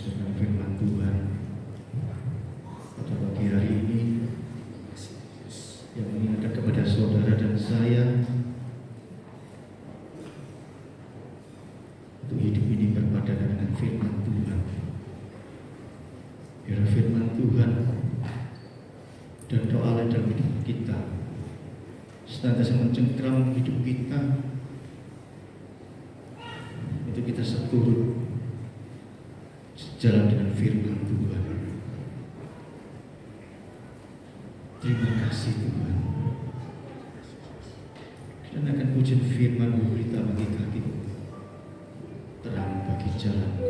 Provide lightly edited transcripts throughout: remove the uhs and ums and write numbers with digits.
dengan firman Tuhan pada pagi hari ini yang mengingatkan kepada saudara dan saya untuk hidup ini berpadanan dengan firman Tuhan. Biar firman Tuhan dan doa dalam hidup kita senantiasa mencengkram hidup kita, untuk kita seturut sejalan dengan firman Tuhan. Terima kasih Tuhan. Dan akan pujian firman berita bagi kakiku, terang bagi jalanku.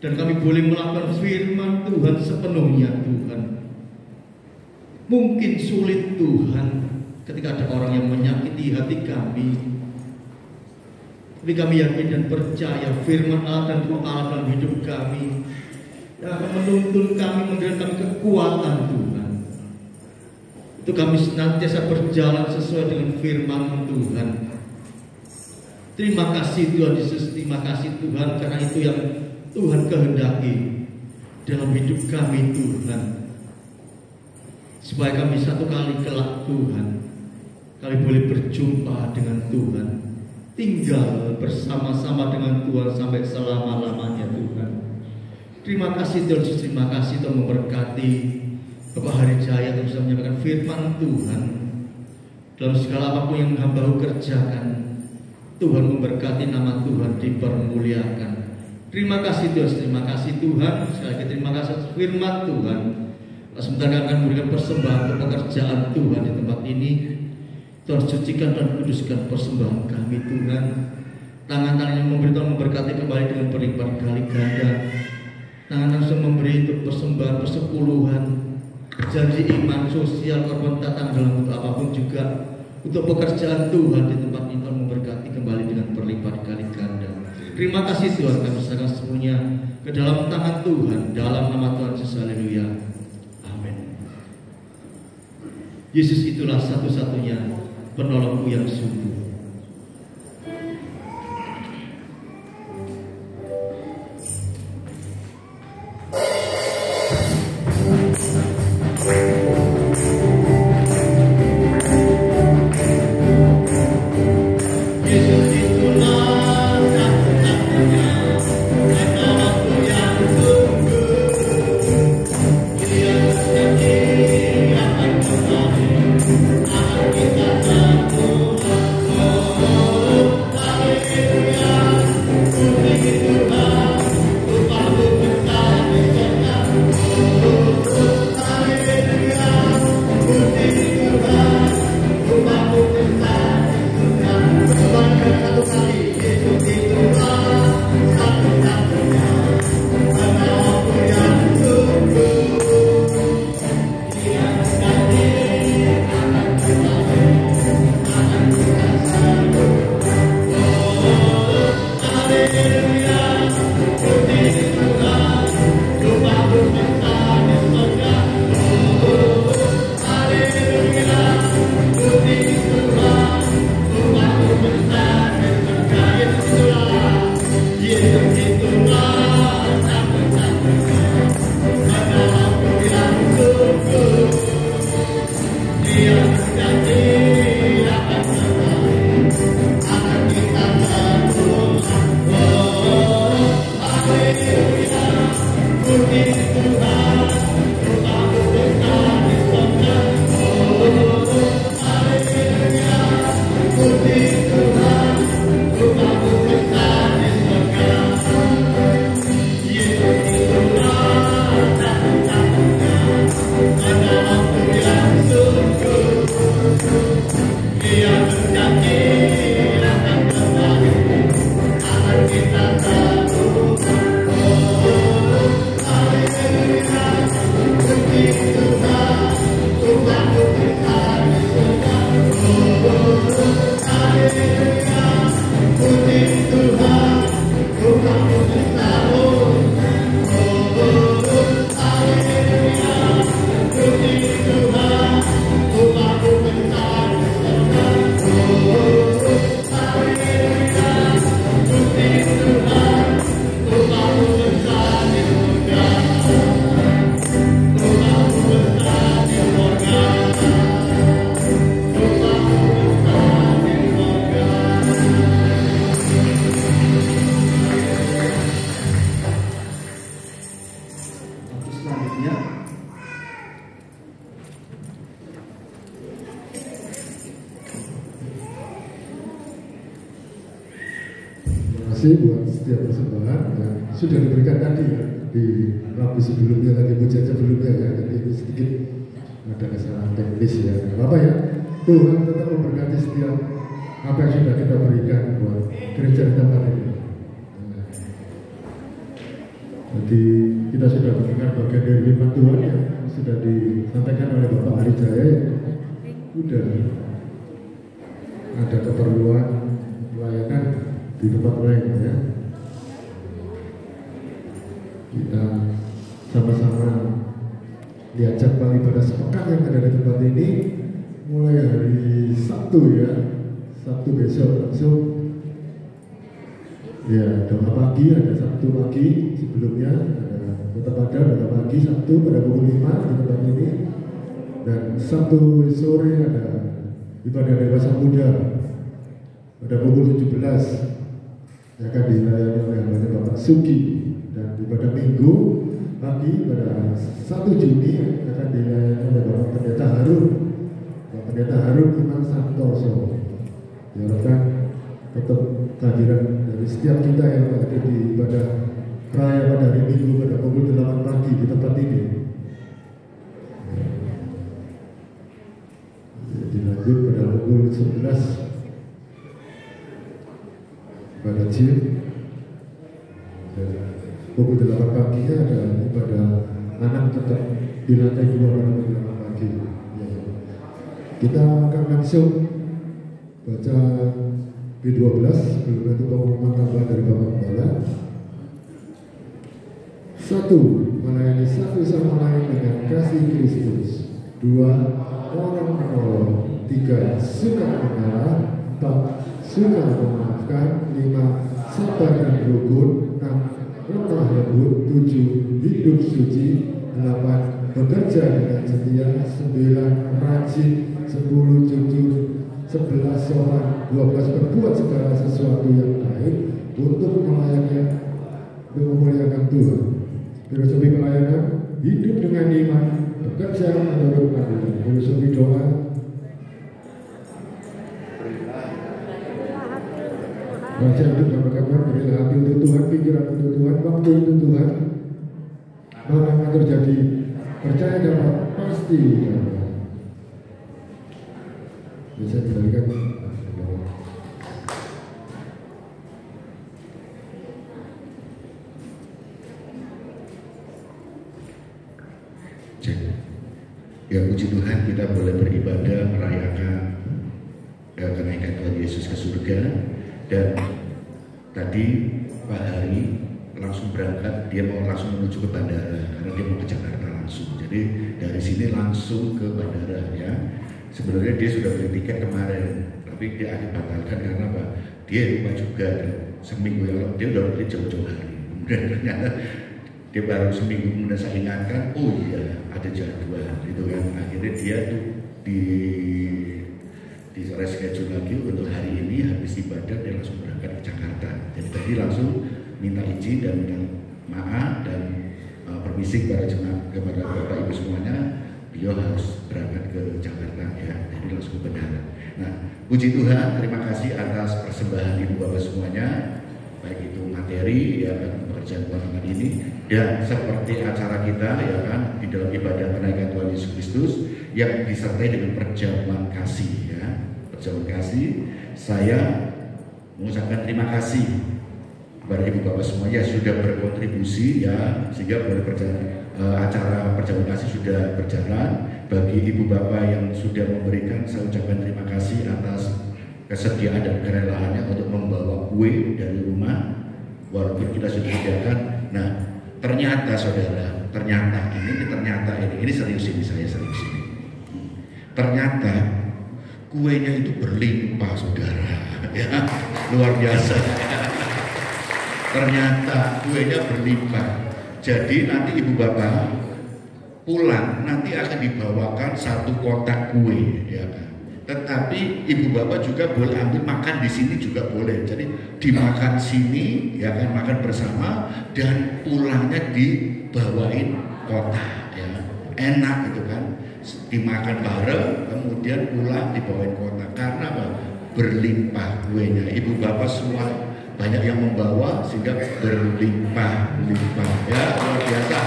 Dan kami boleh melakukan firman Tuhan sepenuhnya Tuhan. Mungkin sulit Tuhan ketika ada orang yang menyakiti hati kami, tapi kami yakin dan percaya firman Allah dan roh Allah dalam hidup kami yang akan menuntun kami, memberikan kami kekuatan Tuhan. Itu kami senantiasa berjalan sesuai dengan firman Tuhan. Terima kasih Tuhan Yesus, terima kasih Tuhan, karena itu yang Tuhan kehendaki dalam hidup kami Tuhan. Supaya kami satu kali kelak Tuhan, kami boleh berjumpa dengan Tuhan, tinggal bersama-sama dengan Tuhan sampai selama-lamanya Tuhan. Terima kasih Tuhan Yesus, terima kasih Tuhan memberkati Bapak Hari Jaya yang bisa menyampaikan firman Tuhan. Dalam segala apapun yang hamba kerjakan, Tuhan memberkati, nama Tuhan dipermuliakan. Terima kasih Tuhan, terima kasih Tuhan. Sekali lagi terima kasih firman Tuhan. Sebentar kami akan memberikan persembahan untuk pekerjaan Tuhan di tempat ini. Tuhan sucikan dan kuduskan persembahan kami Tuhan. Tangan-tangan yang memberi Tuhan memberkati kembali dengan berlipat kali ganda. Tangan langsung memberi untuk persembahan persepuluhan, janji iman, sosial, korban datang dalam bentuk apapun juga. Untuk pekerjaan Tuhan di tempat ini Tuhan memberkati kembali dengan berlipat kali ganda. Terima kasih Tuhan, kami serahkan semuanya ke dalam tangan Tuhan, dalam nama Tuhan Yesus. Haleluya. Amin. Yesus itulah satu-satunya penolongku yang sungguh. Buat setiap persembahan yang sudah diberikan tadi ya di Rabu sebelumnya, tadi pujian sebelumnya ya, jadi itu sedikit ada kesalahan teknis ya, nggak apa-apa ya. Tuhan tetap memberkati setiap apa yang sudah kita berikan buat gereja di tempat ini. Jadi kita sudah mendengar bagian dari firman Tuhan yang sudah disampaikan oleh Bapak Hari Jaya, sudah ada keperluan pelayanan di tempat lain ya. Kita sama-sama diajak balik pada sepekan yang ada di tempat ini mulai hari Sabtu ya, Sabtu besok langsung Ya, doa pagi ada Sabtu pagi sebelumnya, tetap ada doa pagi Sabtu pada pukul 5 di tempat ini, dan Sabtu sore ada ibadah dewasa muda pada pukul 17 yang akan dilayani oleh hambanya Bapak Sugi, dan ibadah Minggu pagi pada 1 Juni akan dilayani oleh Bapak Pendeta Harun, Bapak Pendeta Harun Iman Santoso. Diharapkan tetap kehadiran dari setiap kita yang ada di ibadah raya pada hari Minggu pada pukul 8 pagi di tempat ini. Dilanjut pada pukul 11 pada Jim, dan pukul 8 paginya ada ibadah anak tetap di lantai 2 pada pukul 8 pagi. Ya. Kita akan langsung baca B12 sebelum nanti pengumuman tambahan dari Bapak Kepala. 1. Melayani satu sama lain dengan kasih Kristus. 2. Orang menolong. 3. Suka mengalah. 4. Suka memaafkan. 5. Sabar dan rukun. 6. Lemah lembut. 7. Hidup suci. 8. Bekerja dengan setia. 9. Rajin. 10. Jujur. 11 sopan. 12 berbuat segala sesuatu yang baik untuk melayani dan memuliakan Tuhan. Filosofi pelayanan, hidup dengan iman, bekerja menurut keadilan. Filosofi doa, baca hidup dan berkabar, berilah hati untuk Tuhan, pikiran untuk Tuhan, waktu untuk Tuhan. Apa yang terjadi, percaya dapat, pasti dapat. Bisa diberikan. Ya, puji Tuhan, kita boleh beribadah merayakan kenaikan Tuhan Yesus ke surga. Dan tadi Pak Hari langsung berangkat, dia mau langsung menuju ke bandara karena dia mau ke Jakarta langsung. Jadi dari sini langsung ke bandara ya. Sebenarnya dia sudah beli tiket kemarin, tapi dia akhirnya batalkan karena apa? Dia lupa juga, dan seminggu yang lalu dia udah beli jauh-jauh hari. Kemudian ternyata dia baru seminggu kemudian saya ingatkan, oh iya ada jadwal gitu kan. Akhirnya dia tuh di reschedule lagi untuk hari ini, habis ibadah dia langsung berangkat ke Jakarta. Jadi tadi langsung minta izin dan minta maaf dan permisi kepada Bapak Ibu semuanya, beliau harus berangkat ke Jakarta ya, jadi langsung ke bandara. Nah, puji Tuhan, terima kasih atas persembahan Ibu Bapak semuanya, baik itu materi ya kan, pekerjaan Tuhan ini, dan seperti acara kita ya kan di dalam ibadah kenaikan Tuhan Yesus Kristus yang disertai dengan perjamuan kasih ya. Perjamuan kasih, saya mengucapkan terima kasih kepada Ibu Bapak semuanya sudah berkontribusi ya, sehingga acara perjamuan kasih sudah berjalan. Bagi Ibu Bapak yang sudah memberikan, saya ucapkan terima kasih atas kesediaan dan kerelaannya untuk membawa kue dari rumah, walaupun kita sudah sediakan. Nah, ternyata saudara, ternyata ini serius, ini saya serius ini. Ternyata kuenya itu berlimpah saudara, ya luar biasa. Ternyata kuenya berlimpah. Jadi nanti Ibu Bapak pulang nanti akan dibawakan 1 kotak kue, ya kan. Tetapi Ibu Bapak juga boleh ambil makan di sini juga boleh. Jadi dimakan sini, ya kan, makan bersama dan pulangnya dibawain kotak, ya. Enak gitu kan. Dimakan bareng, kemudian pulang dibawain kotak. Karena apa? Berlimpah kuenya. Ibu Bapak semua banyak yang membawa sehingga berlimpah-limpah, ya, luar biasa.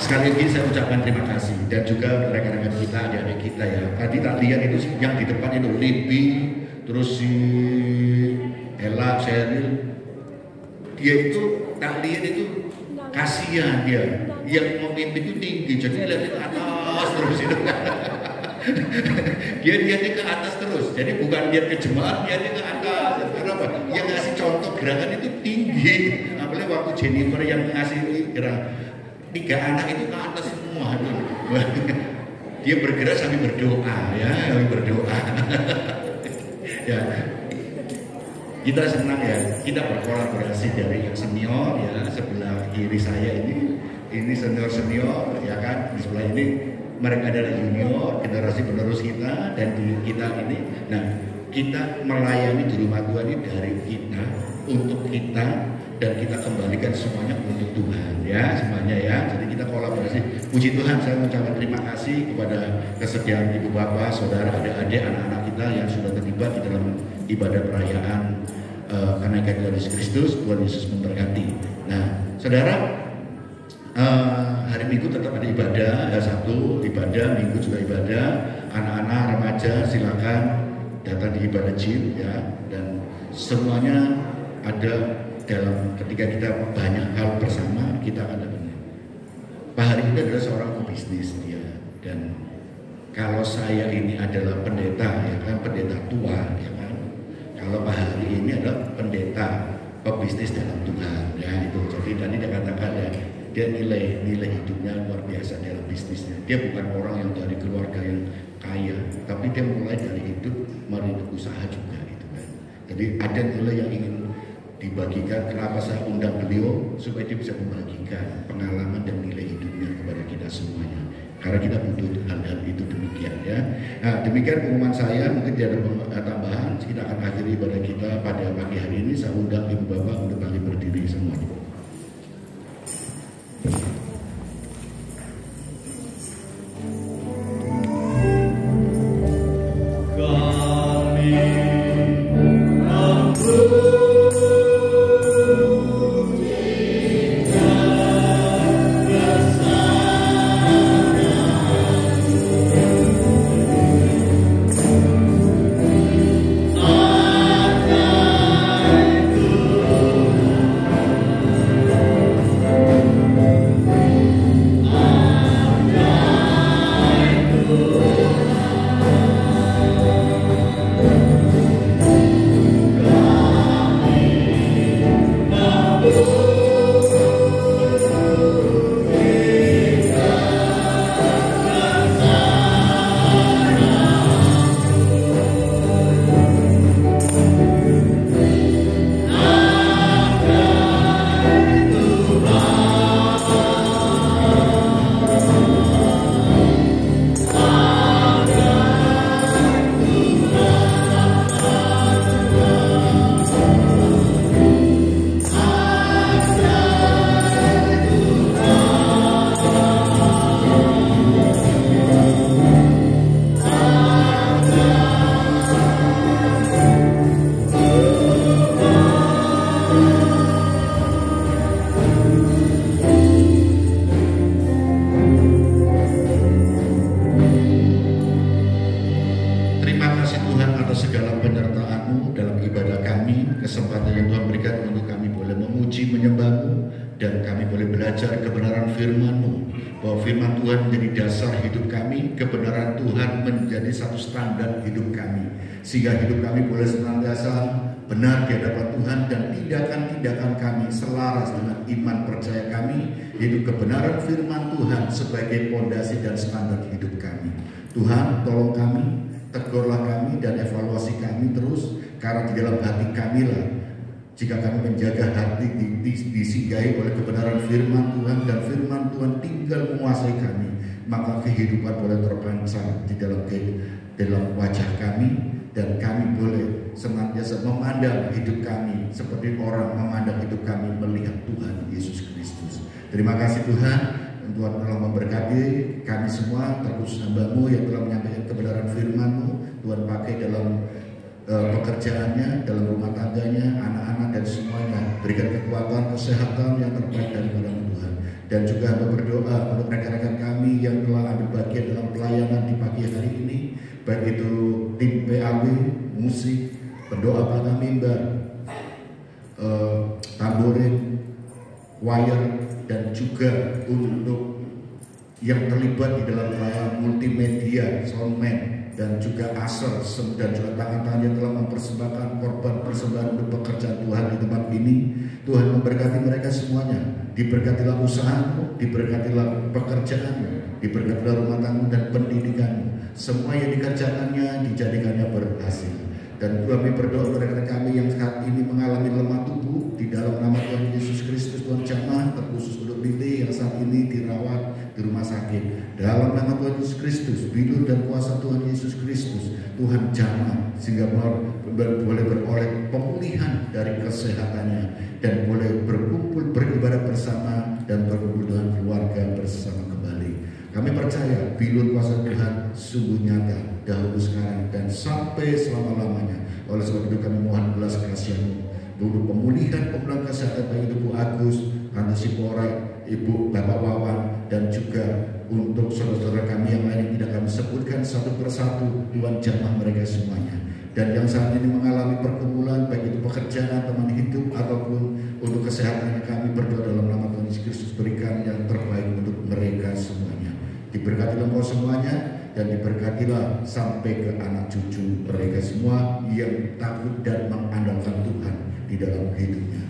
Sekali lagi saya ucapkan terima kasih, dan juga rekan-rekan kita, adik-adik kita ya. Tadi tak lihat itu yang di depan itu Libby, terus si Ella, Cheryl, dia itu tak lihat itu kasihan dia, yang memimpin itu tinggi, jadi lihat ke atas terus itu. Dia lihatnya ke atas terus, jadi bukan lihat ke jemaat, lihatnya ke atas. Karena apa? Yang ngasih contoh gerakan itu tinggi. Apalagi waktu Jennifer yang ngasih gerak 3 anak itu ke atas semua. Dia bergerak sambil berdoa, ya, sambil berdoa. Ya. kita senang ya, kita berkolaborasi dari yang senior ya, sebelah kiri saya ini senior ya kan, di sebelah ini mereka adalah junior, generasi penerus kita, dan di kita ini, nah kita melayani di rumah Tuhan ini dari kita, untuk kita, dan kita kembalikan semuanya untuk Tuhan ya, semuanya ya. Jadi kita kolaborasi. Puji Tuhan, saya mengucapkan terima kasih kepada kesediaan ibu bapak, saudara, adik-adik, anak-anak kita yang sudah terlibat di dalam ibadah perayaan kenaikan Tuhan Yesus Kristus. Tuhan Yesus memberkati. Nah, saudara, hari Minggu tetap ada ibadah, ada Sabtu ibadah, Minggu juga ibadah. Anak-anak remaja silakan datang di ibadah gym ya, dan semuanya ada dalam ketika kita banyak hal bersama, kita akan dapat. Pak Hari ini adalah seorang pebisnis dia, dan kalau saya ini adalah pendeta ya kan, pendeta tua ya kan. Kalau Pak Hari ini adalah pendeta pebisnis dalam Tuhan ya itu. Jadi tadi dia katakan ya, dia nilai hidupnya luar biasa dalam bisnisnya. Dia bukan orang yang dari keluarga yang kaya, tapi dia mulai dari hidup merintis usaha juga gitu kan. Jadi ada nilai yang ingin dibagikan. Kenapa saya undang beliau? Supaya dia bisa membagikan pengalaman dan nilai hidupnya kepada kita semuanya. Karena kita butuh hal-hal itu demikian ya. Nah demikian pengumuman saya, mungkin tidak ada tambahan. Kita akan akhiri ibadah kita pada pagi hari ini. Saya undang ibu bapak untuk balik berdiri semuanya. Kebenaran Tuhan menjadi satu standar hidup kami, sehingga hidup kami boleh senantiasa benar di hadapan Tuhan, dan tindakan-tindakan kami selaras dengan iman percaya kami, yaitu kebenaran firman Tuhan sebagai fondasi dan standar hidup kami. Tuhan, tolong kami, tegurlah kami dan evaluasi kami terus, karena di dalam hati kami lah, jika kami menjaga hati disinggahi oleh kebenaran firman Tuhan, dan firman Tuhan tinggal menguasai kami, maka kehidupan boleh terpancar di dalam wajah kami, dan kami boleh senantiasa memandang hidup kami seperti orang memandang hidup kami melihat Tuhan Yesus Kristus. Terima kasih Tuhan, Tuhan telah memberkati kami semua, terkhusus hamba-Mu yang telah menyampaikan kebenaran firman-Mu. Tuhan pakai dalam pekerjaannya, dalam rumah tangganya, anak-anak dan semuanya. Berikan kekuatan, kesehatan yang terbaik daripada Tuhan. Dan juga hamba berdoa untuk rekan-rekan kami yang telah ambil bagian dalam pelayanan di pagi hari ini, baik itu tim PAW, musik, pendoa pada mimbar, tamborin, choir, dan juga untuk yang terlibat di dalam pelayanan multimedia, soundman, dan juga asal, dan juga tangan-tangan yang telah mempersembahkan korban persembahan untuk pekerjaan Tuhan di tempat ini. Tuhan memberkati mereka semuanya. Diberkatilah usahamu, diberkatilah pekerjaanmu, diberkatilah rumah tangga dan pendidikanmu. Semua yang dikerjakannya dijadikannya berhasil. Dan kami berdoa untuk rekan-rekan kami yang saat ini di rumah sakit. Dalam nama Tuhan Yesus Kristus, bidur dan kuasa Tuhan Yesus Kristus, Tuhan jamah sehingga boleh beroleh pemulihan dari kesehatannya dan boleh berkumpul beribadah bersama dan berkumpul dengan keluarga bersama kembali. Kami percaya bidur kuasa Tuhan sungguh nyata dahulu, sekarang, dan sampai selama-lamanya. Oleh sebab itu kami mohon belas kasihan-Mu untuk pemulihan kesehatan bagi Ibu Agus, Tante Sipora, Ibu Bapak Wawan, dan juga untuk saudara-saudara kami yang lain yang tidak kami sebutkan satu persatu. Tuhan jamah mereka semuanya. Dan yang saat ini mengalami pergumulan, baik itu pekerjaan, teman hidup, ataupun untuk kesehatannya, kami berdoa dalam nama Tuhan Yesus Kristus, berikan yang terbaik untuk mereka semuanya. Diberkatilah Engkau semuanya, dan diberkatilah sampai ke anak cucu mereka semua yang takut dan mengandalkan Tuhan di dalam hidupnya.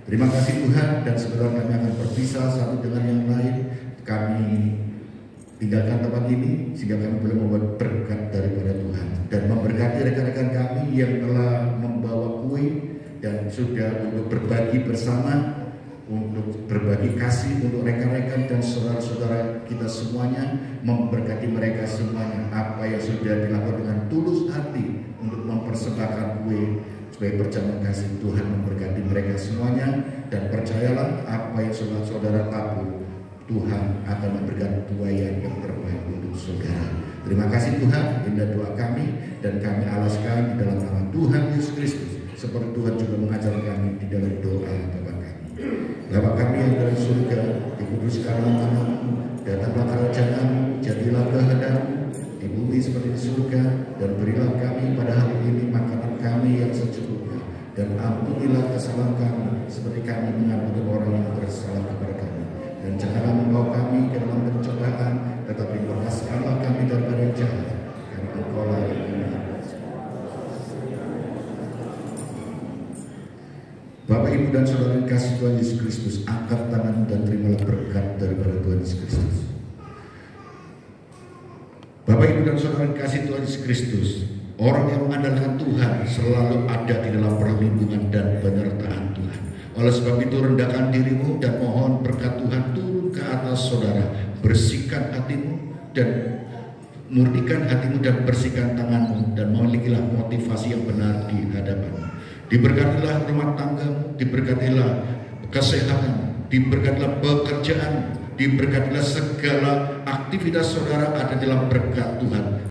Terima kasih Tuhan, dan sebentar kami akan berpisah satu dengan yang lain. Kami tinggalkan tempat ini sehingga kami boleh membuat berkat daripada Tuhan dan memberkati rekan-rekan kami yang telah membawa kue dan sudah untuk berbagi bersama, untuk berbagi kasih untuk rekan-rekan dan saudara-saudara kita semuanya. Memberkati mereka semuanya, apa yang sudah dilakukan dengan tulus hati untuk mempersembahkan kue sebagai perjamuan kasih. Tuhan memberkati mereka semuanya, dan percayalah apa yang saudara tabur, Tuhan akan memberikan tuaian yang terbaik untuk saudara. Terima kasih Tuhan, indah doa kami, dan kami alaskan di dalam nama Tuhan Yesus Kristus, seperti Tuhan juga mengajar kami di dalam doa Bapa kami. Bapa kami yang dari surga, dikuduskanlah nama-Mu, datanglah kerajaan-Mu, jadilah kehendak-Mu di bumi seperti di surga, dan berilah kami pada hari ini makanan kami yang secukupnya, dan ampunilah kesalahan kami seperti kami mengampuni orang yang bersalah kepada kami. Dan janganlah membawa kami ke dalam pencobaan, tetapi lepaskanlah kami daripada yang jahat, karena Engkau-lah yang benar. Bapak, Ibu, dan saudara yang kasih Tuhan Yesus Kristus, angkat tanganmu dan terimalah berkat daripada Tuhan Yesus Kristus. Bapak, Ibu, dan saudara yang kasih Tuhan Yesus Kristus, orang yang mengandalkan Tuhan selalu ada di dalam perlindungan dan penyertaan Tuhan. Oleh sebab itu rendahkan dirimu dan mohon berkat Tuhan turun ke atas saudara. Bersihkan hatimu dan murnikan hatimu, dan bersihkan tanganmu, dan milikilah motivasi yang benar di hadapanmu. Diberkatilah rumah tanggamu, diberkatilah kesehatan, diberkatilah pekerjaan, diberkatilah segala aktivitas saudara ada dalam berkat Tuhan.